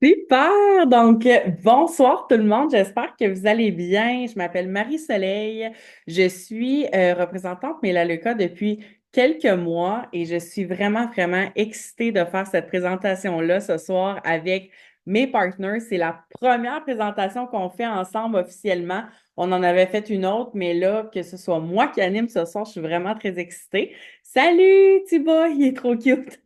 Super! Donc, bonsoir tout le monde. J'espère que vous allez bien. Je m'appelle Marie-Soleil. Je suis représentante Melaleuca depuis quelques mois et je suis vraiment excitée de faire cette présentation-là ce soir avec mes partners. C'est la première présentation qu'on fait ensemble officiellement. On en avait fait une autre, mais là, que ce soit moi qui anime ce soir, je suis vraiment très excitée. Salut, Thibaut, il est trop cute.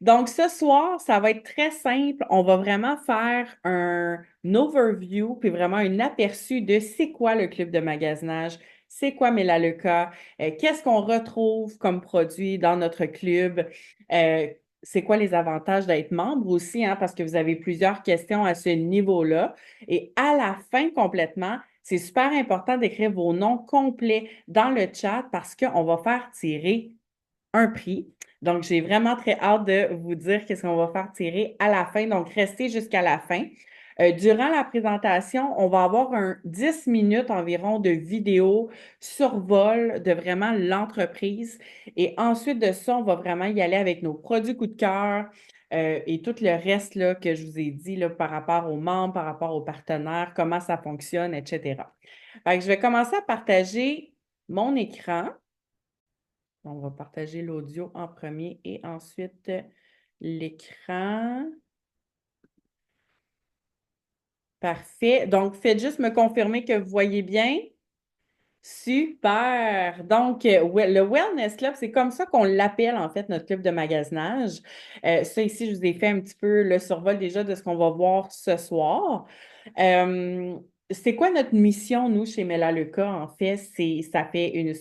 Donc, ce soir, ça va être très simple. On va vraiment faire un overview, puis vraiment un aperçu de c'est quoi le club de magasinage, c'est quoi Melaleuca, qu'est-ce qu'on retrouve comme produit dans notre club, euh, c'est quoi les avantages d'être membre aussi, hein, parce que vous avez plusieurs questions à ce niveau-là. Et à la fin, complètement, c'est super important d'écrire vos noms complets dans le chat parce qu'on va faire tirer un prix. Donc, j'ai vraiment très hâte de vous dire qu'est-ce qu'on va faire tirer à la fin. Donc, restez jusqu'à la fin. Durant la présentation, on va avoir un 10 minutes environ de vidéo survol de vraiment l'entreprise. Et ensuite de ça, on va vraiment y aller avec nos produits coup de cœur et tout le reste là, que je vous ai dit là, par rapport aux membres, par rapport aux partenaires, comment ça fonctionne, etc. Fait que je vais commencer à partager mon écran. On va partager l'audio en premier et ensuite l'écran. Parfait. Donc, faites juste me confirmer que vous voyez bien. Super. Donc, le Wellness Club, c'est comme ça qu'on l'appelle en fait, notre club de magasinage. Ça ici, je vous ai fait un petit peu le survol déjà de ce qu'on va voir ce soir. Euh, c'est quoi notre mission, nous, chez Melaleuca, en fait? C'est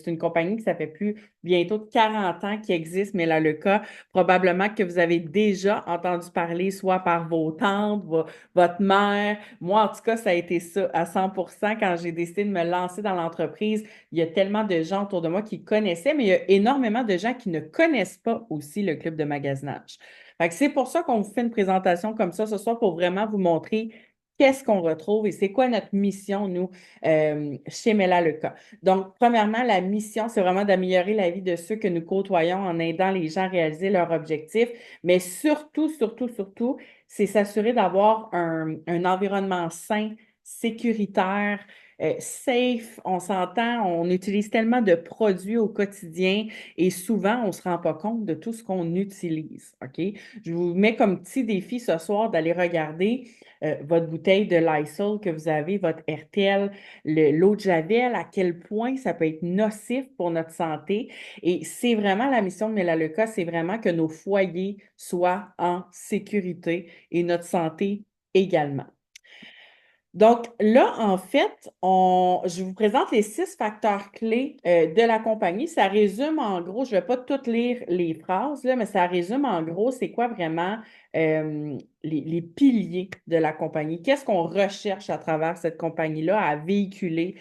une compagnie qui ça fait plus bientôt de 40 ans qui existe, Melaleuca. Probablement que vous avez déjà entendu parler, soit par vos tantes, votre mère. Moi, en tout cas, ça a été ça à 100% quand j'ai décidé de me lancer dans l'entreprise. Il y a tellement de gens autour de moi qui connaissaient, mais il y a énormément de gens qui ne connaissent pas aussi le club de magasinage. Fait que c'est pour ça qu'on vous fait une présentation comme ça ce soir pour vraiment vous montrer qu'est-ce qu'on retrouve et c'est quoi notre mission, nous, chez Melaleuca. Donc, premièrement, la mission, c'est vraiment d'améliorer la vie de ceux que nous côtoyons en aidant les gens à réaliser leurs objectifs, mais surtout, c'est s'assurer d'avoir un environnement sain, sécuritaire, safe. On s'entend, on utilise tellement de produits au quotidien et souvent, on ne se rend pas compte de tout ce qu'on utilise. OK? Je vous mets comme petit défi ce soir d'aller regarder votre bouteille de Lysol que vous avez, votre RTL, l'eau de Javel, à quel point ça peut être nocif pour notre santé. Et c'est vraiment la mission de Melaleuca, c'est vraiment que nos foyers soient en sécurité et notre santé également. Donc là, en fait, je vous présente les 6 facteurs clés de la compagnie. Ça résume en gros, je ne vais pas toutes lire les phrases, là, mais ça résume en gros, c'est quoi vraiment les piliers de la compagnie. Qu'est-ce qu'on recherche à travers cette compagnie-là à véhiculer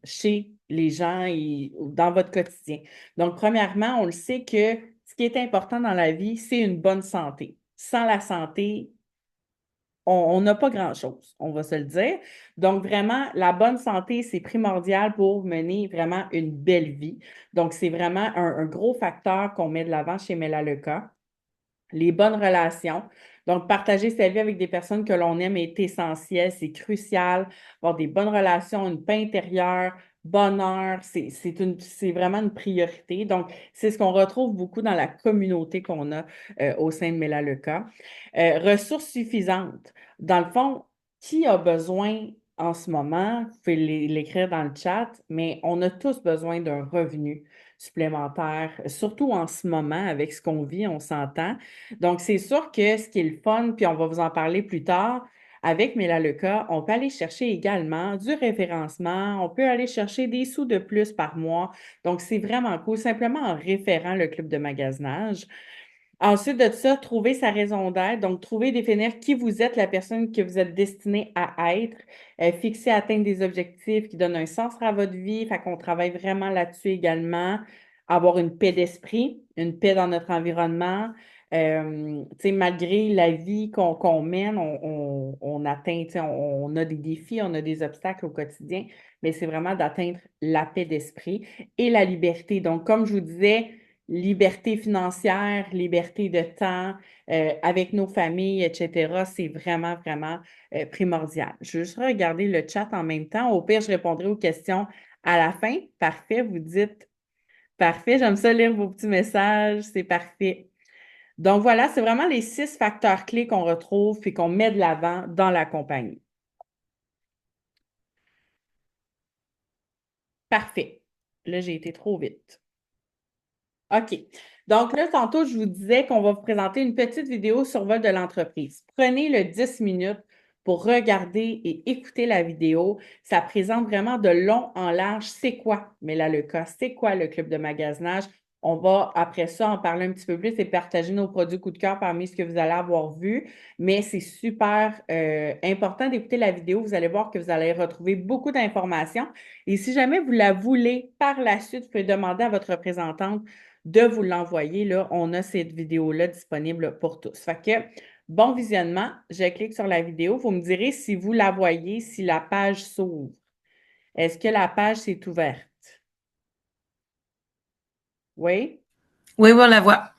chez les gens et dans votre quotidien. Donc, premièrement, on le sait que ce qui est important dans la vie, c'est une bonne santé. Sans la santé, on n'a pas grand-chose, on va se le dire. Donc, vraiment, la bonne santé, c'est primordial pour mener vraiment une belle vie. Donc, c'est vraiment un gros facteur qu'on met de l'avant chez Melaleuca. Les bonnes relations. Donc, partager sa vie avec des personnes que l'on aime est essentiel, c'est crucial. Avoir des bonnes relations, une paix intérieure, bonheur, c'est vraiment une priorité. Donc, c'est ce qu'on retrouve beaucoup dans la communauté qu'on a au sein de Melaleuca. Ressources suffisantes. Dans le fond, qui a besoin en ce moment, vous pouvez l'écrire dans le chat, mais on a tous besoin d'un revenu supplémentaire, surtout en ce moment avec ce qu'on vit, on s'entend. Donc, c'est sûr que ce qui est le fun, puis on va vous en parler plus tard, avec Melaleuca, on peut aller chercher également du référencement, on peut aller chercher des sous de plus par mois. Donc, c'est vraiment cool, simplement en référant le club de magasinage. Ensuite de ça, trouver sa raison d'être. Donc, trouver, définir qui vous êtes, la personne que vous êtes destiné à être, fixer, atteindre des objectifs qui donnent un sens à votre vie. Fait qu'on travaille vraiment là-dessus également. Avoir une paix d'esprit, une paix dans notre environnement. Tu sais, malgré la vie qu'on mène, on atteint, tu sais, on a des défis, on a des obstacles au quotidien, mais c'est vraiment d'atteindre la paix d'esprit et la liberté. Donc, comme je vous disais, liberté financière, liberté de temps, avec nos familles, etc., c'est vraiment, vraiment primordial. Je vais juste regarder le chat en même temps. Au pire, je répondrai aux questions à la fin. Parfait, vous dites parfait. J'aime ça lire vos petits messages. C'est parfait. Donc voilà, c'est vraiment les 6 facteurs clés qu'on retrouve et qu'on met de l'avant dans la compagnie. Parfait. Là, j'ai été trop vite. OK. Donc là, tantôt, je vous disais qu'on va vous présenter une petite vidéo sur vol de l'entreprise. Prenez le 10 minutes pour regarder et écouter la vidéo. Ça présente vraiment de long en large. C'est quoi Melaleuca? C'est quoi le club de magasinage? On va, après ça, en parler un petit peu plus et partager nos produits coup de cœur parmi ce que vous allez avoir vu. Mais c'est super important d'écouter la vidéo. Vous allez voir que vous allez retrouver beaucoup d'informations. Et si jamais vous la voulez par la suite, vous pouvez demander à votre représentante de vous l'envoyer. Là, on a cette vidéo-là disponible pour tous. Fait que, bon visionnement, je clique sur la vidéo. Vous me direz si vous la voyez, si la page s'ouvre. Est-ce que la page s'est ouverte? Oui? Oui, on la voit.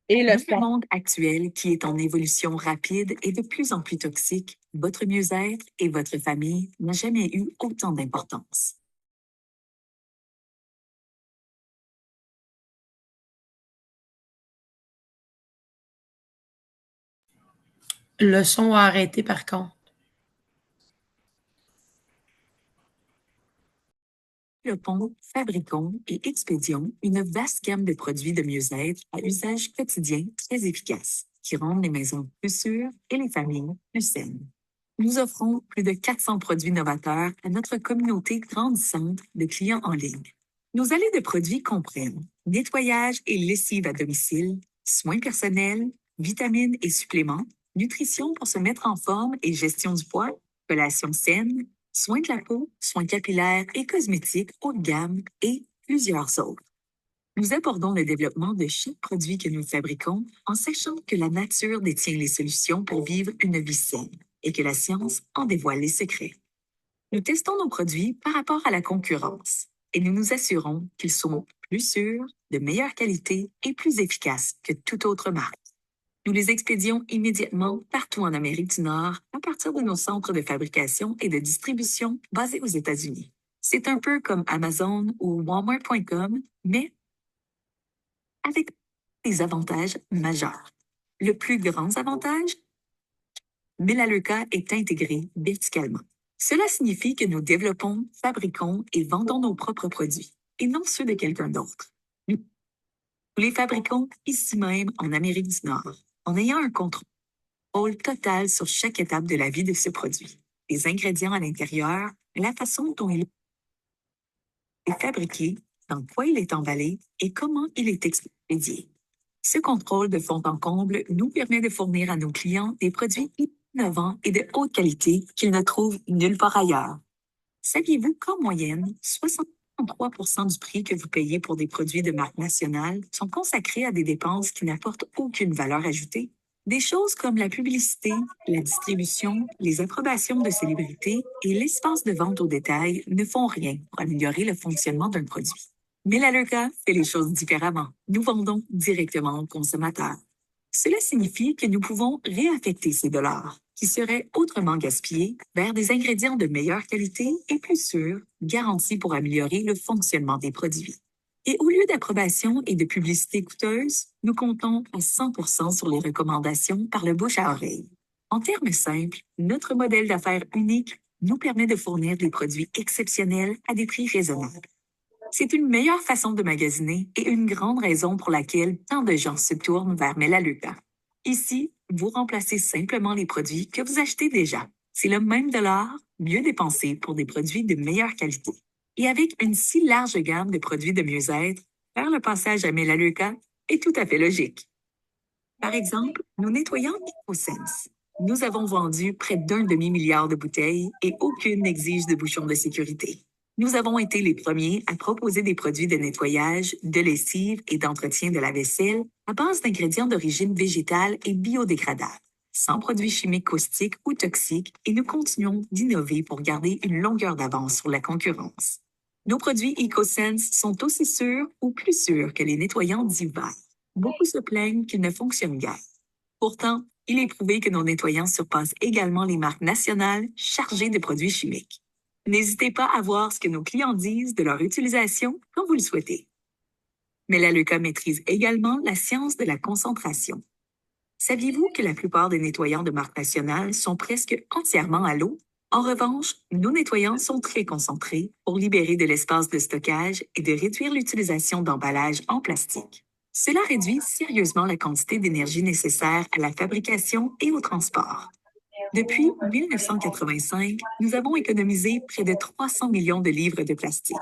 Et le Dans le son? monde actuel qui est en évolution rapide et de plus en plus toxique, votre mieux-être et votre famille n'ont jamais eu autant d'importance. Le son a arrêté par contre. Développons, fabriquons et expédions une vaste gamme de produits de mieux-être à usage quotidien très efficaces, qui rendent les maisons plus sûres et les familles plus saines. Nous offrons plus de 400 produits novateurs à notre communauté grandissante de clients en ligne. Nos allées de produits comprennent nettoyage et lessive à domicile, soins personnels, vitamines et suppléments, nutrition pour se mettre en forme et gestion du poids, collations saines, soins de la peau, soins capillaires et cosmétiques haut de gamme et plusieurs autres. Nous abordons le développement de chaque produit que nous fabriquons en sachant que la nature détient les solutions pour vivre une vie saine et que la science en dévoile les secrets. Nous testons nos produits par rapport à la concurrence et nous nous assurons qu'ils sont plus sûrs, de meilleure qualité et plus efficaces que toute autre marque. Nous les expédions immédiatement partout en Amérique du Nord à partir de nos centres de fabrication et de distribution basés aux États-Unis. C'est un peu comme Amazon ou Walmart.com, mais avec des avantages majeurs. Le plus grand avantage, Melaleuca est intégré verticalement. Cela signifie que nous développons, fabriquons et vendons nos propres produits, et non ceux de quelqu'un d'autre. Nous les fabriquons ici même en Amérique du Nord, en ayant un contrôle total sur chaque étape de la vie de ce produit. Les ingrédients à l'intérieur, la façon dont il est fabriqué, dans quoi il est emballé et comment il est expédié. Ce contrôle de fond en comble nous permet de fournir à nos clients des produits innovants et de haute qualité qu'ils ne trouvent nulle part ailleurs. Saviez-vous qu'en moyenne, 63% du prix que vous payez pour des produits de marque nationale sont consacrés à des dépenses qui n'apportent aucune valeur ajoutée? Des choses comme la publicité, la distribution, les approbations de célébrités et l'espace de vente au détail ne font rien pour améliorer le fonctionnement d'un produit. Melaleuca fait les choses différemment. Nous vendons directement aux consommateurs. Cela signifie que nous pouvons réaffecter ces dollars, qui seraient autrement gaspillés, vers des ingrédients de meilleure qualité et plus sûrs, garantis pour améliorer le fonctionnement des produits. Et au lieu d'approbation et de publicité coûteuse, nous comptons à 100% sur les recommandations par le bouche à oreille. En termes simples, notre modèle d'affaires unique nous permet de fournir des produits exceptionnels à des prix raisonnables. C'est une meilleure façon de magasiner et une grande raison pour laquelle tant de gens se tournent vers Melaleuca. Ici, vous remplacez simplement les produits que vous achetez déjà. C'est le même dollar, mieux dépensé pour des produits de meilleure qualité. Et avec une si large gamme de produits de mieux-être, faire le passage à Melaleuca est tout à fait logique. Par exemple, nous nettoyons EcoSense. Nous avons vendu près d'un demi-milliard de bouteilles et aucune n'exige de bouchon de sécurité. Nous avons été les premiers à proposer des produits de nettoyage, de lessive et d'entretien de la vaisselle à base d'ingrédients d'origine végétale et biodégradables, sans produits chimiques caustiques ou toxiques, et nous continuons d'innover pour garder une longueur d'avance sur la concurrence. Nos produits EcoSense sont aussi sûrs ou plus sûrs que les nettoyants d'hiver. Beaucoup se plaignent qu'ils ne fonctionnent guère. Pourtant, il est prouvé que nos nettoyants surpassent également les marques nationales chargées de produits chimiques. N'hésitez pas à voir ce que nos clients disent de leur utilisation quand vous le souhaitez. Melaleuca maîtrise également la science de la concentration. Saviez-vous que la plupart des nettoyants de marque nationale sont presque entièrement à l'eau? En revanche, nos nettoyants sont très concentrés pour libérer de l'espace de stockage et de réduire l'utilisation d'emballages en plastique. Cela réduit sérieusement la quantité d'énergie nécessaire à la fabrication et au transport. Depuis 1985, nous avons économisé près de 300 millions de livres de plastique,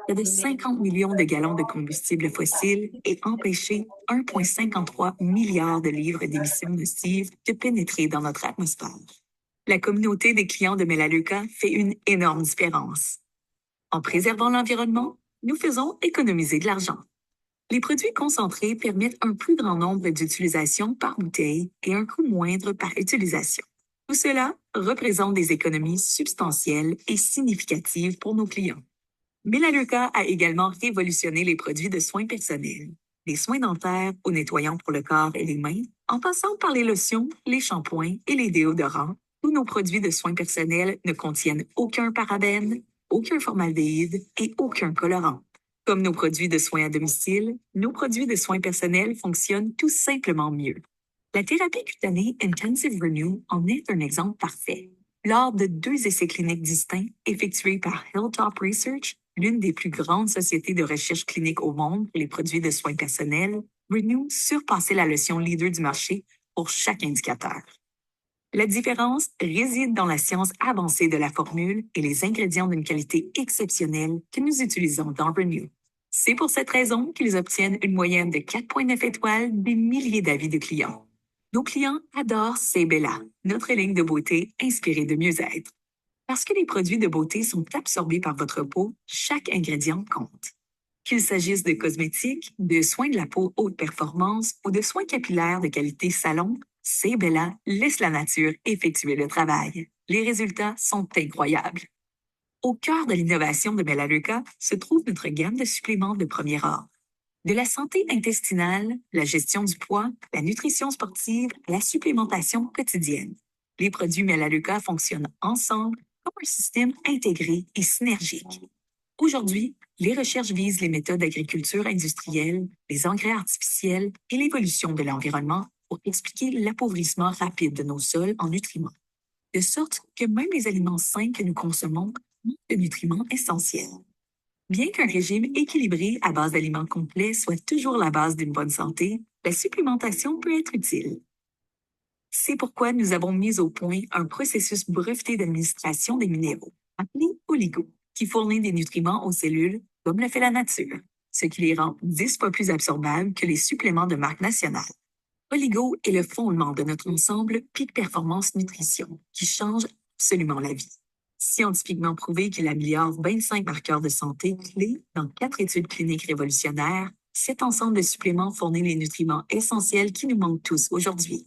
près de 50 millions de gallons de combustible fossile et empêché 1,53 milliard de livres d'émissions nocives de pénétrer dans notre atmosphère. La communauté des clients de Melaleuca fait une énorme différence. En préservant l'environnement, nous faisons économiser de l'argent. Les produits concentrés permettent un plus grand nombre d'utilisations par bouteille et un coût moindre par utilisation. Tout cela représente des économies substantielles et significatives pour nos clients. Melaleuca a également révolutionné les produits de soins personnels, des soins dentaires aux nettoyants pour le corps et les mains, en passant par les lotions, les shampoings et les déodorants. Tous nos produits de soins personnels ne contiennent aucun parabène, aucun formaldéhyde et aucun colorant. Comme nos produits de soins à domicile, nos produits de soins personnels fonctionnent tout simplement mieux. La thérapie cutanée Intensive Renew en est un exemple parfait. Lors de 2 essais cliniques distincts effectués par Hilltop Research, l'une des plus grandes sociétés de recherche clinique au monde pour les produits de soins personnels, Renew surpassait la lotion leader du marché pour chaque indicateur. La différence réside dans la science avancée de la formule et les ingrédients d'une qualité exceptionnelle que nous utilisons dans Renew. C'est pour cette raison qu'ils obtiennent une moyenne de 4,9 étoiles des milliers d'avis de clients. Nos clients adorent Sebella, notre ligne de beauté inspirée de mieux-être. Parce que les produits de beauté sont absorbés par votre peau, chaque ingrédient compte. Qu'il s'agisse de cosmétiques, de soins de la peau haute performance ou de soins capillaires de qualité salon, Sebella laisse la nature effectuer le travail. Les résultats sont incroyables. Au cœur de l'innovation de Melaleuca se trouve notre gamme de suppléments de premier ordre. De la santé intestinale, la gestion du poids, la nutrition sportive, la supplémentation quotidienne. Les produits Melaleuca fonctionnent ensemble comme un système intégré et synergique. Aujourd'hui, les recherches visent les méthodes d'agriculture industrielle, les engrais artificiels et l'évolution de l'environnement pour expliquer l'appauvrissement rapide de nos sols en nutriments, de sorte que même les aliments sains que nous consommons manquent de nutriments essentiels. Bien qu'un régime équilibré à base d'aliments complets soit toujours la base d'une bonne santé, la supplémentation peut être utile. C'est pourquoi nous avons mis au point un processus breveté d'administration des minéraux, appelé Oligo, qui fournit des nutriments aux cellules comme le fait la nature, ce qui les rend 10 fois plus absorbables que les suppléments de marque nationale. Oligo est le fondement de notre ensemble Peak Performance Nutrition, qui change absolument la vie. Scientifiquement prouvé qu'il améliore 25 marqueurs de santé clés dans 4 études cliniques révolutionnaires, cet ensemble de suppléments fournit les nutriments essentiels qui nous manquent tous aujourd'hui.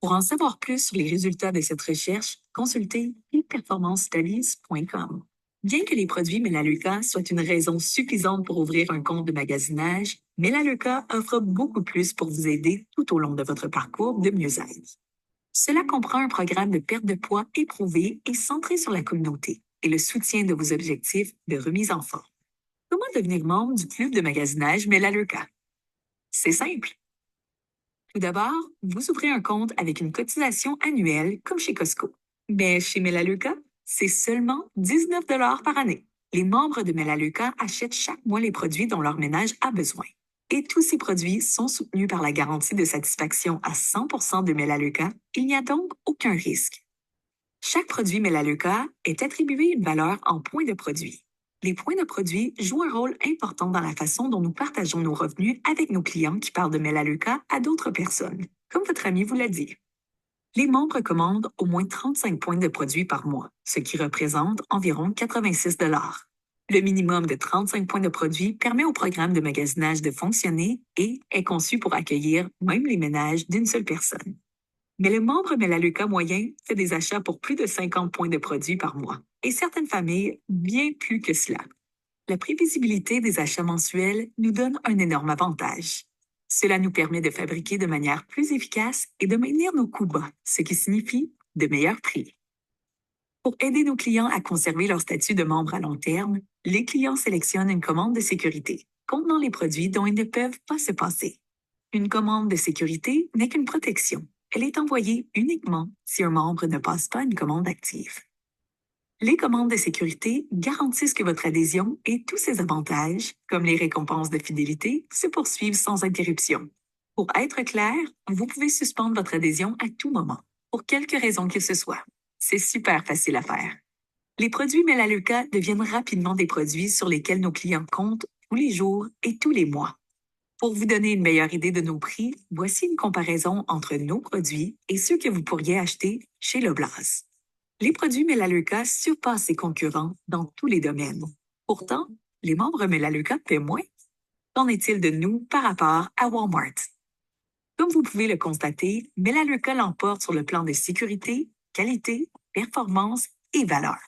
Pour en savoir plus sur les résultats de cette recherche, consultez peakperformancestudies.com. Bien que les produits Melaleuca soient une raison suffisante pour ouvrir un compte de magasinage, Melaleuca offre beaucoup plus pour vous aider tout au long de votre parcours de mieux-être. Cela comprend un programme de perte de poids éprouvé et centré sur la communauté et le soutien de vos objectifs de remise en forme. Comment devenir membre du club de magasinage Melaleuca? C'est simple. Tout d'abord, vous ouvrez un compte avec une cotisation annuelle comme chez Costco. Mais chez Melaleuca, c'est seulement 19 $ par année. Les membres de Melaleuca achètent chaque mois les produits dont leur ménage a besoin. Et tous ces produits sont soutenus par la garantie de satisfaction à 100% de Melaleuca. Il n'y a donc aucun risque. Chaque produit Melaleuca est attribué une valeur en points de produit. Les points de produit jouent un rôle important dans la façon dont nous partageons nos revenus avec nos clients qui parlent de Melaleuca à d'autres personnes, comme votre ami vous l'a dit. Les membres commandent au moins 35 points de produits par mois, ce qui représente environ 86 $. Le minimum de 35 points de produits permet au programme de magasinage de fonctionner et est conçu pour accueillir même les ménages d'une seule personne. Mais le membre Melaleuca moyen fait des achats pour plus de 50 points de produits par mois, et certaines familles bien plus que cela. La prévisibilité des achats mensuels nous donne un énorme avantage. Cela nous permet de fabriquer de manière plus efficace et de maintenir nos coûts bas, ce qui signifie de meilleurs prix. Pour aider nos clients à conserver leur statut de membre à long terme, les clients sélectionnent une commande de sécurité contenant les produits dont ils ne peuvent pas se passer. Une commande de sécurité n'est qu'une protection. Elle est envoyée uniquement si un membre ne passe pas une commande active. Les commandes de sécurité garantissent que votre adhésion et tous ses avantages, comme les récompenses de fidélité, se poursuivent sans interruption. Pour être clair, vous pouvez suspendre votre adhésion à tout moment, pour quelque raison que ce soit. C'est super facile à faire. Les produits Melaleuca deviennent rapidement des produits sur lesquels nos clients comptent tous les jours et tous les mois. Pour vous donner une meilleure idée de nos prix, voici une comparaison entre nos produits et ceux que vous pourriez acheter chez Loblaws. Les produits Melaleuca surpassent ses concurrents dans tous les domaines. Pourtant, les membres Melaleuca paient moins. Qu'en est-il de nous par rapport à Walmart? Comme vous pouvez le constater, Melaleuca l'emporte sur le plan de sécurité, qualité, performance et valeur.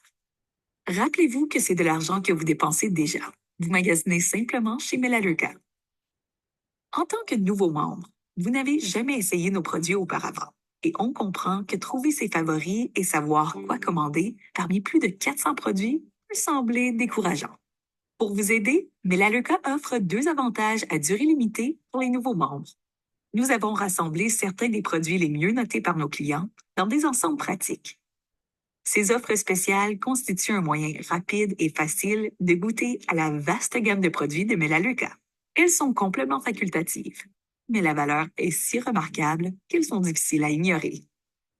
Rappelez-vous que c'est de l'argent que vous dépensez déjà. Vous magasinez simplement chez Melaleuca. En tant que nouveau membre, vous n'avez jamais essayé nos produits auparavant. Et on comprend que trouver ses favoris et savoir quoi commander parmi plus de 400 produits peut sembler décourageant. Pour vous aider, Melaleuca offre 2 avantages à durée limitée pour les nouveaux membres. Nous avons rassemblé certains des produits les mieux notés par nos clients dans des ensembles pratiques. Ces offres spéciales constituent un moyen rapide et facile de goûter à la vaste gamme de produits de Melaleuca. Elles sont complètement facultatives, mais la valeur est si remarquable qu'elles sont difficiles à ignorer.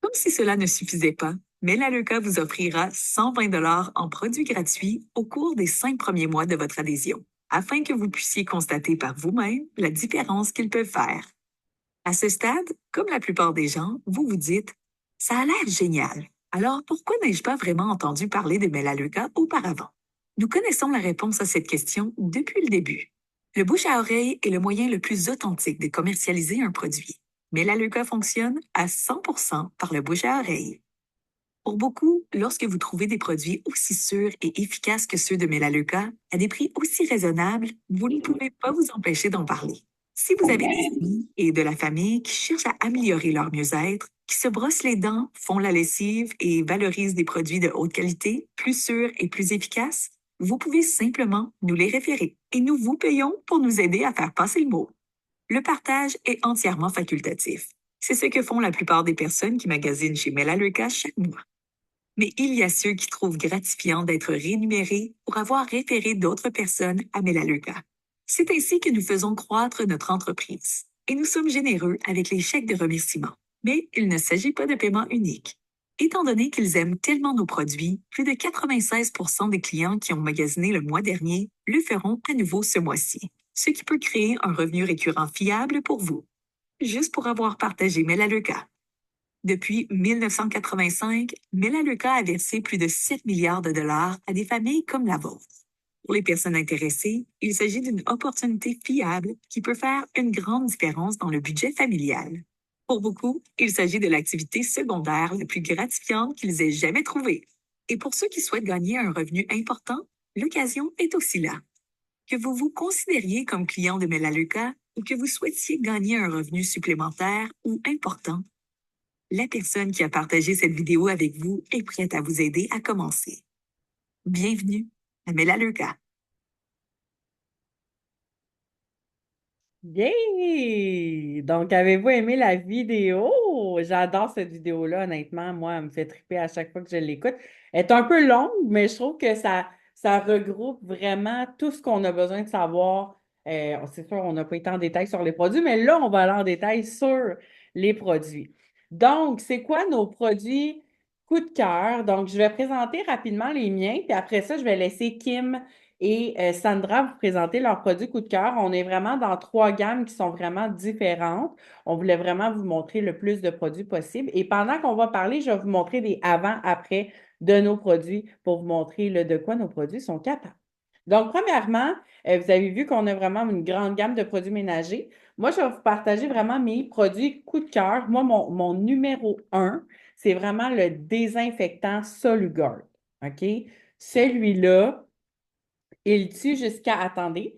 Comme si cela ne suffisait pas, Melaleuca vous offrira 120 $ en produits gratuits au cours des 5 premiers mois de votre adhésion, afin que vous puissiez constater par vous-même la différence qu'ils peuvent faire. À ce stade, comme la plupart des gens, vous vous dites « Ça a l'air génial. Alors pourquoi n'ai-je pas vraiment entendu parler de Melaleuca auparavant? » Nous connaissons la réponse à cette question depuis le début. Le bouche à oreille est le moyen le plus authentique de commercialiser un produit. Melaleuca fonctionne à 100% par le bouche à oreille. Pour beaucoup, lorsque vous trouvez des produits aussi sûrs et efficaces que ceux de Melaleuca, à des prix aussi raisonnables, vous ne pouvez pas vous empêcher d'en parler. Si vous avez des amis et de la famille qui cherchent à améliorer leur mieux-être, qui se brossent les dents, font la lessive et valorisent des produits de haute qualité, plus sûrs et plus efficaces, vous pouvez simplement nous les référer et nous vous payons pour nous aider à faire passer le mot. Le partage est entièrement facultatif. C'est ce que font la plupart des personnes qui magasinent chez Melaleuca chaque mois. Mais il y a ceux qui trouvent gratifiant d'être rémunérés pour avoir référé d'autres personnes à Melaleuca. C'est ainsi que nous faisons croître notre entreprise. Et nous sommes généreux avec les chèques de remerciement. Mais il ne s'agit pas de paiement unique. Étant donné qu'ils aiment tellement nos produits, plus de 96% des clients qui ont magasiné le mois dernier le feront à nouveau ce mois-ci, ce qui peut créer un revenu récurrent fiable pour vous. Juste pour avoir partagé Melaleuca. Depuis 1985, Melaleuca a versé plus de 7 milliards de dollars à des familles comme la vôtre. Pour les personnes intéressées, il s'agit d'une opportunité fiable qui peut faire une grande différence dans le budget familial. Pour beaucoup, il s'agit de l'activité secondaire la plus gratifiante qu'ils aient jamais trouvée. Et pour ceux qui souhaitent gagner un revenu important, l'occasion est aussi là. Que vous vous considériez comme client de Melaleuca ou que vous souhaitiez gagner un revenu supplémentaire ou important, la personne qui a partagé cette vidéo avec vous est prête à vous aider à commencer. Bienvenue à Melaleuca. Yay! Donc, avez-vous aimé la vidéo? J'adore cette vidéo-là, honnêtement. Moi, elle me fait triper à chaque fois que je l'écoute. Elle est un peu longue, mais je trouve que ça regroupe vraiment tout ce qu'on a besoin de savoir. C'est sûr, on n'a pas été en détail sur les produits, mais là, on va aller en détail sur les produits. Donc, c'est quoi nos produits coup de cœur? Donc, je vais présenter rapidement les miens, puis après ça, je vais laisser Kim et Sandra vous présenter leurs produits coup de cœur. On est vraiment dans 3 gammes qui sont vraiment différentes. On voulait vraiment vous montrer le plus de produits possible. Et pendant qu'on va parler, je vais vous montrer des avant-après de nos produits pour vous montrer de quoi nos produits sont capables. Donc, premièrement, vous avez vu qu'on a vraiment une grande gamme de produits ménagers. Moi, je vais vous partager vraiment mes produits coup de cœur. Moi, mon numéro 1, c'est vraiment le désinfectant Soluguard. OK? Celui-là, Il tue jusqu'à, attendez,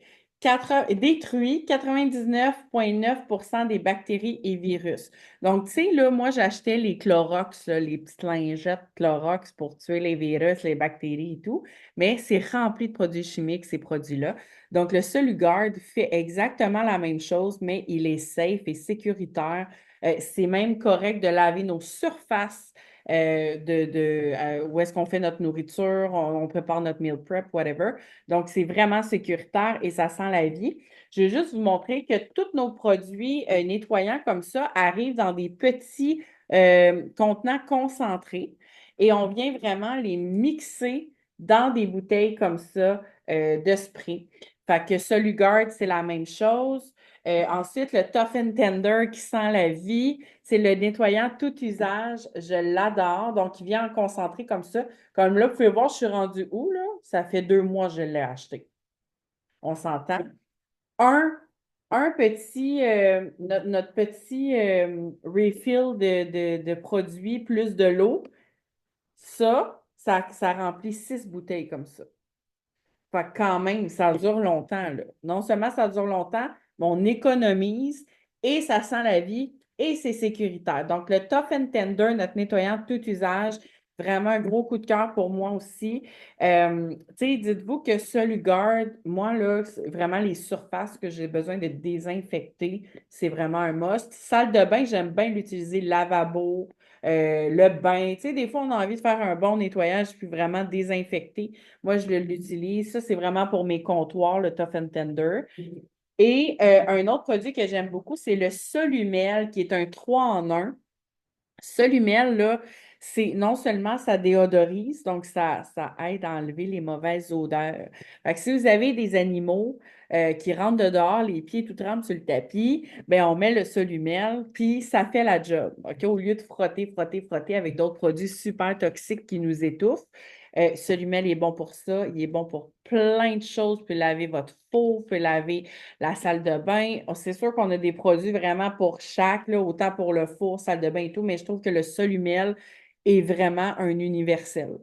détruit 99,9% des bactéries et virus. Donc, tu sais, là, moi, j'achetais les Clorox, là, les petites lingettes Clorox pour tuer les virus, les bactéries et tout, mais c'est rempli de produits chimiques, ces produits-là. Donc, le Soluguard fait exactement la même chose, mais il est safe et sécuritaire. C'est même correct de laver nos surfaces où est-ce qu'on fait notre nourriture, on prépare notre meal prep, whatever. Donc, c'est vraiment sécuritaire et ça sent la vie. Je vais juste vous montrer que tous nos produits nettoyants comme ça arrivent dans des petits contenants concentrés et on vient vraiment les mixer dans des bouteilles comme ça de spray. Fait que Soluguard, c'est la même chose. Ensuite, le Tough and Tender qui sent la vie, c'est le nettoyant tout usage. Je l'adore. Donc, il vient en concentré comme ça. Comme là, vous pouvez voir, je suis rendue où, là? Ça fait 2 mois que je l'ai acheté. On s'entend. Un, un petit, notre petit refill de produits plus de l'eau, ça remplit 6 bouteilles comme ça. Fait que quand même, ça dure longtemps, là. Non seulement ça dure longtemps, mais on économise et ça sent la vie et c'est sécuritaire. Donc, le Tough and Tender, notre nettoyant tout usage, vraiment un gros coup de cœur pour moi aussi. Tu sais, dites-vous que Soluguard, moi, là, c'est vraiment les surfaces que j'ai besoin de désinfecter, c'est vraiment un must. Salle de bain, j'aime bien l'utiliser, lavabo, le bain. Tu sais, des fois, on a envie de faire un bon nettoyage puis vraiment désinfecter. Moi, je l'utilise. Ça, c'est vraiment pour mes comptoirs, le Tough and Tender. Et un autre produit que j'aime beaucoup, c'est le Solumel, qui est un 3 en 1. Solumel, là, c'est non seulement ça déodorise, donc ça aide à enlever les mauvaises odeurs. Fait que si vous avez des animaux qui rentrent de dehors, les pieds tout trempent sur le tapis, ben on met le Solumel, puis ça fait la job. OK? Au lieu de frotter, frotter, frotter avec d'autres produits super toxiques qui nous étouffent, Solumel est bon pour ça. Il est bon pour plein de choses. Vous pouvez laver votre four, vous pouvez laver la salle de bain. Oh, c'est sûr qu'on a des produits vraiment pour chaque, là, autant pour le four, salle de bain et tout, mais je trouve que le Solumel est vraiment un universel.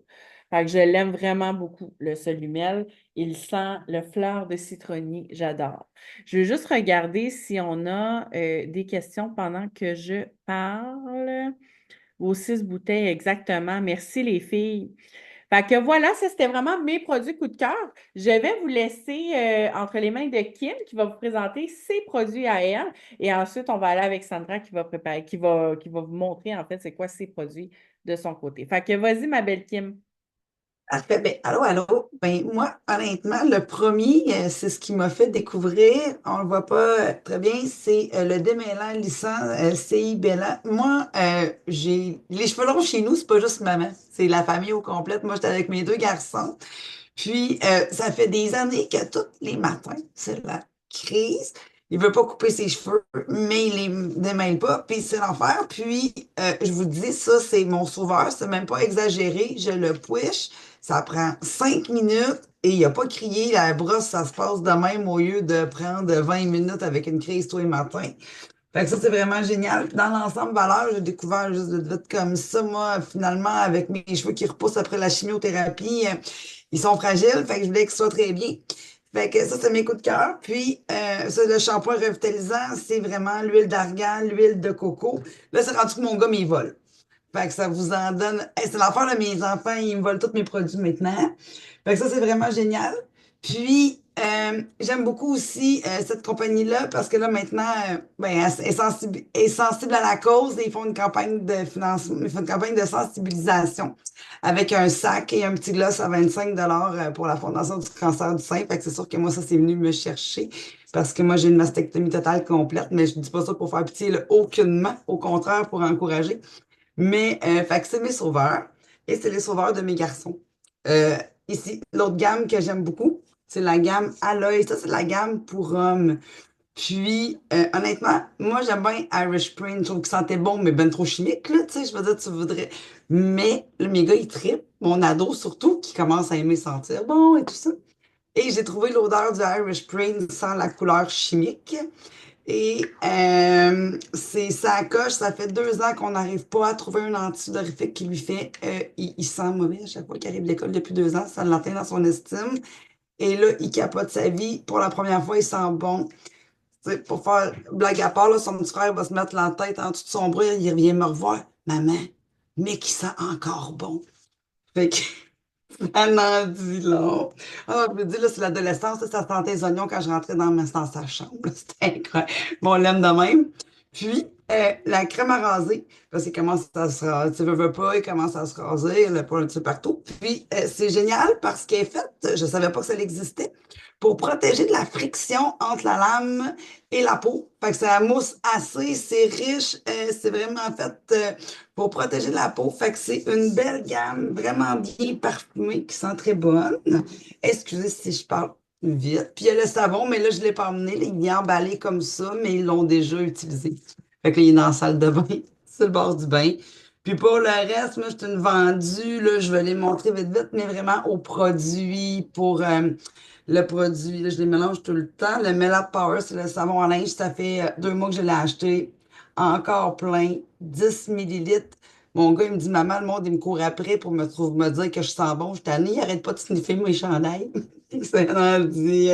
Fait que je l'aime vraiment beaucoup, le Solumel. Il sent le fleur de citronnier. J'adore. Je vais juste regarder si on a des questions pendant que je parle. Vos 6 bouteilles, exactement. Merci les filles. Fait que voilà, ça c'était vraiment mes produits coup de cœur. Je vais vous laisser entre les mains de Kim qui va vous présenter ses produits à elle. Et ensuite, on va aller avec Sandra qui va préparer, qui va vous montrer en fait c'est quoi ses produits de son côté. Fait que vas-y, ma belle Kim. Parfait. Ben, allô, allô. Ben, moi, honnêtement, le premier, c'est ce qui m'a fait découvrir, on le voit pas très bien, c'est le démêlant lissant CI Bella. Moi, j'ai les cheveux longs chez nous, c'est pas juste maman, c'est la famille au complet. Moi, j'étais avec mes 2 garçons. Puis, ça fait des années que tous les matins, c'est la crise. Il veut pas couper ses cheveux, mais il les démêle pas, puis c'est l'enfer. Puis, je vous dis, ça, c'est mon sauveur, c'est même pas exagéré. Je le push, ça prend 5 minutes et il a pas crié. La brosse, ça se passe de même au lieu de prendre 20 minutes avec une crise tous les matins. Fait que ça, c'est vraiment génial. Puis dans l'ensemble valeur, j'ai découvert juste de vite comme ça, moi, finalement, avec mes cheveux qui repoussent après la chimiothérapie, ils sont fragiles, fait que je voulais qu'ils soient très bien. Fait que ça, c'est mes coups de cœur. Puis, ça, le shampoing revitalisant, c'est vraiment l'huile d'argan, l'huile de coco. Là, c'est rendu que mon gars m'y vole. Fait que ça vous en donne. Hey, c'est l'enfer de mes enfants, ils me volent tous mes produits maintenant. Fait que ça, c'est vraiment génial. Puis, j'aime beaucoup aussi cette compagnie-là parce que là, maintenant, ben, elle est sensible à la cause et ils font une campagne de financement, ils font une campagne de sensibilisation avec un sac et un petit gloss à 25 pour la Fondation du cancer du sein. Fait que c'est sûr que moi, ça, c'est venu me chercher parce que moi, j'ai une mastectomie totale complète, mais je dis pas ça pour faire pitié, là, aucunement. Au contraire, pour encourager. Mais, fait que c'est mes sauveurs et c'est les sauveurs de mes garçons. Euh, Ici, l'autre gamme que j'aime beaucoup, c'est la gamme Aloy. Ça, c'est la gamme pour hommes. Puis, honnêtement, moi, j'aime bien Irish Spring. Je trouve qu'il sentait bon, mais ben trop chimique, là, tu sais. Je veux dire, tu voudrais. Mais, là, mes gars, ils trippent. Mon ado, surtout, qui commence à aimer sentir bon et tout ça. Et j'ai trouvé l'odeur du Irish Spring sans la couleur chimique. Et c'est ça coche, ça fait 2 ans qu'on n'arrive pas à trouver un antidorifique qui lui fait. Il sent mauvais à chaque fois qu'il arrive de l'école depuis 2 ans, ça l'atteint dans son estime. Et là, il capote sa vie. Pour la première fois, il sent bon. Tu sais, pour faire blague à part, là, son petit frère va se mettre la tête en dessous de son bras, il revient me revoir. Maman, mais qui sent encore bon. Fait que ça n'en dit long. Ah, je me dis, là, c'est l'adolescence, là, ça sentait les oignons quand je rentrais dans sa chambre. Là, c'était incroyable. Bon, on l'aime de même. Puis, la crème à raser, parce qu'il commence à se raser, tu veux pas, il commence à se raser, le poil un petit peu partout. Puis, c'est génial parce qu'elle est faite, je savais pas que ça existait, pour protéger de la friction entre la lame et la peau. Fait que c'est la mousse assez, c'est riche, c'est vraiment fait pour protéger la peau. Fait que c'est une belle gamme, vraiment bien parfumée, qui sent très bonne. Excusez si je parle vite. Puis il y a le savon, mais là, je ne l'ai pas emmené. Là, il est emballé comme ça, mais ils l'ont déjà utilisé. Fait que là, il est dans la salle de bain, sur le bord du bain. Puis pour le reste, moi, je suis une vendue, là, je vais les montrer vite, vite, mais vraiment aux produits pour le produit. Là, je les mélange tout le temps. Le Melad Power, c'est le savon à linge. Ça fait 2 mois que je l'ai acheté. Encore plein, 10 millilitres. Mon gars, il me dit, maman, le monde, il me court après pour me dire que je sens bon. Je suis tannée, il arrête pas de sniffer mes chandails. C'est rendu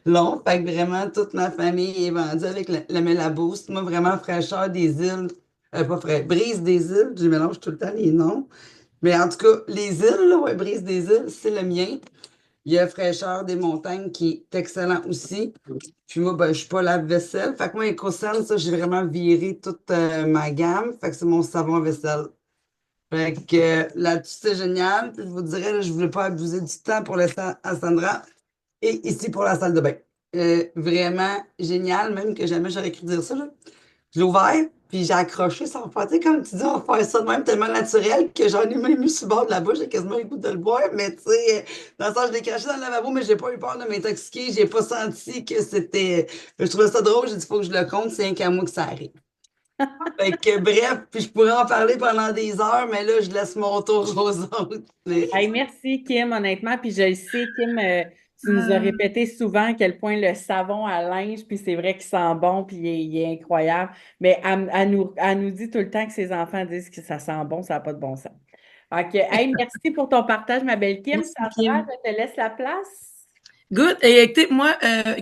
long. Fait que vraiment, toute ma famille est vendue avec le Melaboost. Moi, vraiment, fraîcheur des îles. Pas frais, brise des îles. Je mélange tout le temps les noms. Mais en tout cas, les îles, là, ouais, brise des îles, c'est le mien. Il y a fraîcheur des montagnes qui est excellent aussi. Puis moi, ben, je suis pas lave-vaisselle. Fait que moi, EcoScent, ça, j'ai vraiment viré toute ma gamme. Fait que c'est mon savon à vaisselle. Fait que là-dessus, c'est génial. Puis je vous dirais, là, je voulais pas abuser du temps pour laisser à Sandra. Et ici pour la salle de bain. Vraiment génial, même que jamais j'aurais cru dire ça, là. Je l'ai ouvert, puis j'ai accroché sans faire. Tu sais, comme tu dis, on va faire ça de même tellement naturel que j'en ai même eu sur le bord de la bouche, j'ai quasiment le goût de le boire. Mais tu sais, dans le sens, je l'ai craché dans le lavabo, mais j'ai pas eu peur de m'intoxiquer. J'ai pas senti que c'était. Je trouvais ça drôle, j'ai dit, faut que je le compte, c'est un qu'à moi que ça arrive. Fait que bref, puis je pourrais en parler pendant des heures, mais là, je laisse mon tour aux autres. Hey, merci, Kim, honnêtement. Puis je le sais, Kim, tu nous as Ah, répété souvent à quel point le savon à linge, puis c'est vrai qu'il sent bon, puis il est incroyable. Mais elle nous dit tout le temps que ses enfants disent que ça sent bon, ça n'a pas de bon sens. OK. Hey, merci pour ton partage, ma belle Kim. merci, Sandra, Kim. je te laisse la place. Good. Et écoutez, moi,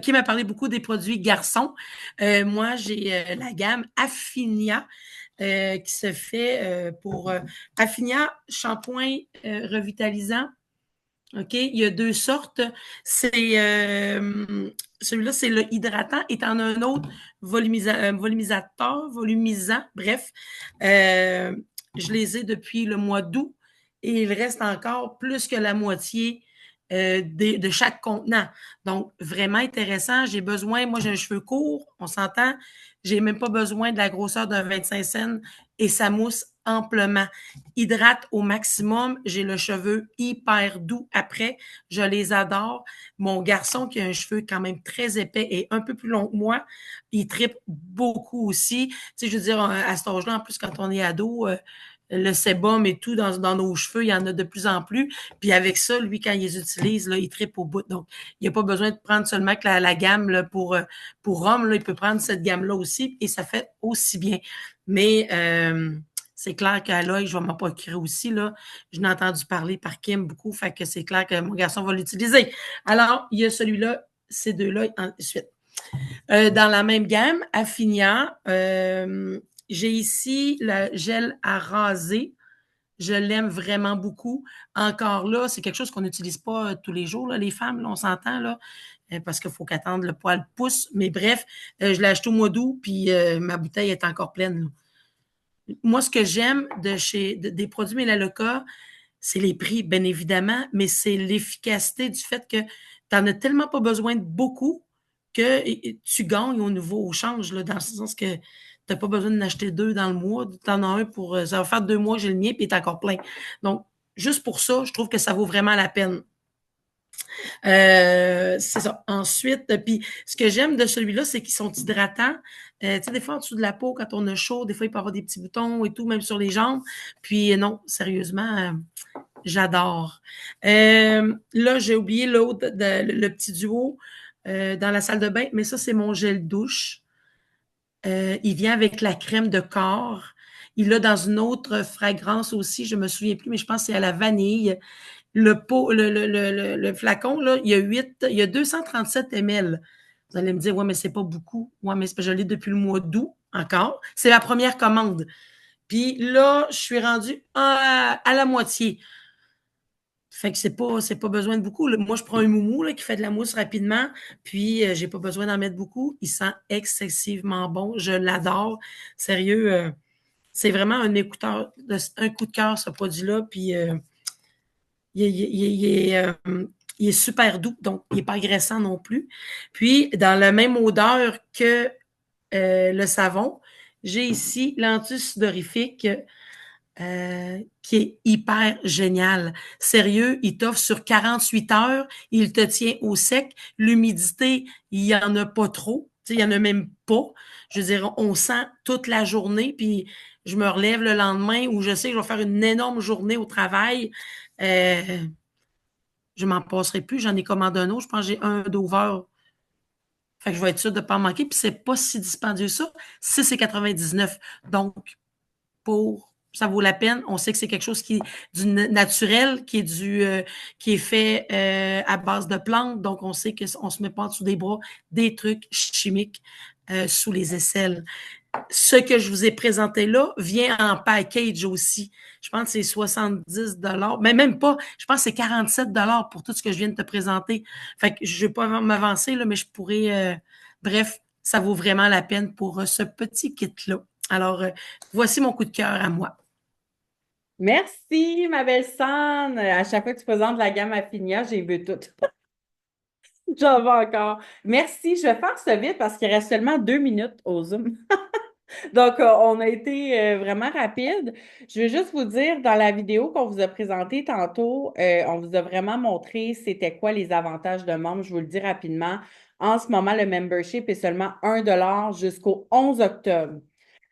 Kim a parlé beaucoup des produits garçons. Moi, j'ai la gamme Affinia qui se fait pour Affinia shampoing revitalisant. OK? Il y a 2 sortes. C'est celui-là, c'est le hydratant et en a un autre volumisant, bref. Je les ai depuis le mois d'août et il reste encore plus que la moitié de chaque contenant. Donc, vraiment intéressant. J'ai besoin, moi, j'ai un cheveu court, on s'entend. J'ai même pas besoin de la grosseur d'un 25 cents et ça mousse amplement. Hydrate au maximum. J'ai le cheveu hyper doux après. Je les adore. Mon garçon, qui a un cheveu quand même très épais et un peu plus long que moi, il tripe beaucoup aussi. Tu sais, je veux dire, à cet âge-là, en plus, quand on est ado, le sébum et tout dans nos cheveux, il y en a de plus en plus. Puis avec ça, lui, quand il les utilise, là, il tripe au bout. Donc, il n'y a pas besoin de prendre seulement que la gamme là, pour homme. Là, il peut prendre cette gamme-là aussi et ça fait aussi bien. Mais c'est clair qu'à l'œil, je vais m'en procurer aussi. Là. Je n'ai entendu parler par Kim beaucoup, fait que c'est clair que mon garçon va l'utiliser. Alors, il y a celui-là, ces deux-là ensuite. Dans la même gamme, Affinia, j'ai ici le gel à raser. Je l'aime vraiment beaucoup. Encore là, c'est quelque chose qu'on n'utilise pas tous les jours, là, les femmes, là, on s'entend, là, parce qu'il faut qu'attendre le poil pousse. Mais bref, je l'ai acheté au mois d'août, puis ma bouteille est encore pleine. Là. Moi, ce que j'aime des produits Melaleuca, c'est les prix, bien évidemment, mais c'est l'efficacité du fait que tu n'en as tellement pas besoin de beaucoup que tu gagnes au change, là, dans le sens que tu n'as pas besoin d'en acheter 2 dans le mois. Tu en as un pour. Ça va faire 2 mois que j'ai le mien, puis il est encore plein. Donc, juste pour ça, je trouve que ça vaut vraiment la peine. C'est ça. Ensuite, puis ce que j'aime de celui-là, c'est qu'ils sont hydratants. Tu sais, des fois, en dessous de la peau, quand on a chaud, des fois, il peut y avoir des petits boutons et tout, même sur les jambes. Puis non, sérieusement, j'adore. Là, j'ai oublié l'autre, le petit duo dans la salle de bain, mais ça, c'est mon gel douche. Il vient avec la crème de corps. Il l'a dans une autre fragrance aussi, je me souviens plus, mais je pense que c'est à la vanille. Le pot, le flacon, là, il y a 237 ml. Vous allez me dire, ouais, mais c'est pas beaucoup. Ouais, mais je l'ai depuis le mois d'août encore. C'est la première commande. Puis là, je suis rendue à la moitié. Fait que c'est pas besoin de beaucoup. Moi, je prends un moumou là, qui fait de la mousse rapidement, puis j'ai pas besoin d'en mettre beaucoup. Il sent excessivement bon. Je l'adore. Sérieux, c'est vraiment un coup de cœur, ce produit-là. Puis il, est- il est- il est, il est super doux, donc il n'est pas agressant non plus. Puis, dans la même odeur que le savon, j'ai ici l'antisudorifique qui est hyper génial. Sérieux, il t'offre sur 48 heures, il te tient au sec. L'humidité, il n'y en a pas trop. Tu sais, il n'y en a même pas. Je veux dire, on sent toute la journée, puis je me relève le lendemain où je sais que je vais faire une énorme journée au travail. Euh, je m'en passerai plus. J'en ai commandé un autre. Je pense que j'ai un d'over. Fait que je vais être sûre de ne pas en manquer. Puis c'est pas si dispendieux ça. 6,99. Donc, ça vaut la peine. On sait que c'est quelque chose qui est du naturel, qui est fait à base de plantes. Donc, on sait qu'on se met pas en dessous des bras des trucs chimiques sous les aisselles. Ce que je vous ai présenté là vient en package aussi. Je pense que c'est 70 mais même pas. Je pense que c'est 47 pour tout ce que je viens de te présenter. Fait que je vais pas m'avancer, là, mais je pourrais... bref, ça vaut vraiment la peine pour ce petit kit-là. Alors, voici mon coup de cœur à moi. Merci, ma belle San. À chaque fois que tu présentes la gamme Affinia, j'ai vu tout. J'en veux encore. Merci. Je vais faire ça vite parce qu'il reste seulement 2 minutes au Zoom. Donc, on a été vraiment rapide. Je vais juste vous dire, dans la vidéo qu'on vous a présentée tantôt, on vous a vraiment montré c'était quoi les avantages de membre. Je vous le dis rapidement. En ce moment, le membership est seulement 1 $ jusqu'au 11 octobre.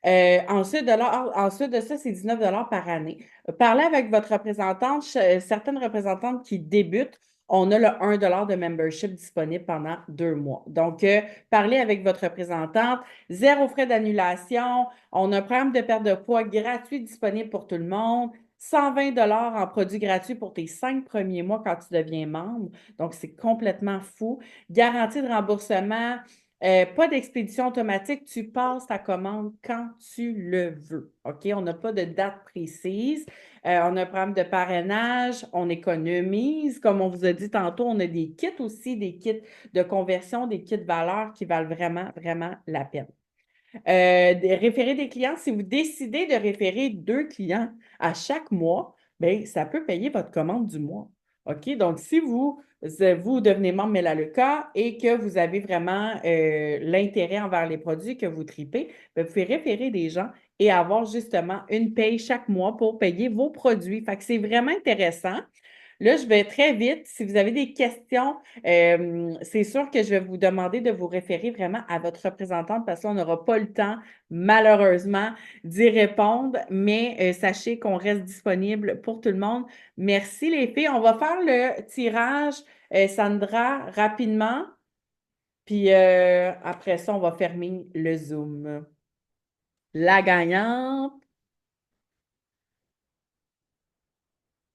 Ensuite de ça, c'est 19 $ par année. Parlez avec votre représentante. Certaines représentantes qui débutent, on a le 1 $ de membership disponible pendant 2 mois. Donc, parlez avec votre représentante. Zéro frais d'annulation. On a un programme de perte de poids gratuit disponible pour tout le monde. 120 $ en produits gratuits pour tes 5 premiers mois quand tu deviens membre. Donc, c'est complètement fou. Garantie de remboursement. Pas d'expédition automatique, tu passes ta commande quand tu le veux. OK? On n'a pas de date précise. On a un programme de parrainage, on économise. Comme on vous a dit tantôt, on a des kits aussi, des kits de conversion, des kits valeurs qui valent vraiment, vraiment la peine. Référer des clients, si vous décidez de référer 2 clients à chaque mois, bien, ça peut payer votre commande du mois. OK? Donc, si vous devenez membre Melaleuca et que vous avez vraiment l'intérêt envers les produits que vous tripez, bien, vous pouvez référer des gens et avoir justement une paye chaque mois pour payer vos produits. Fait que c'est vraiment intéressant. Là, je vais très vite. Si vous avez des questions, c'est sûr que je vais vous demander de vous référer vraiment à votre représentante parce qu'on n'aura pas le temps, malheureusement, d'y répondre. Mais sachez qu'on reste disponible pour tout le monde. Merci les filles. On va faire le tirage, Sandra, rapidement. Puis après ça, on va fermer le Zoom. La gagnante.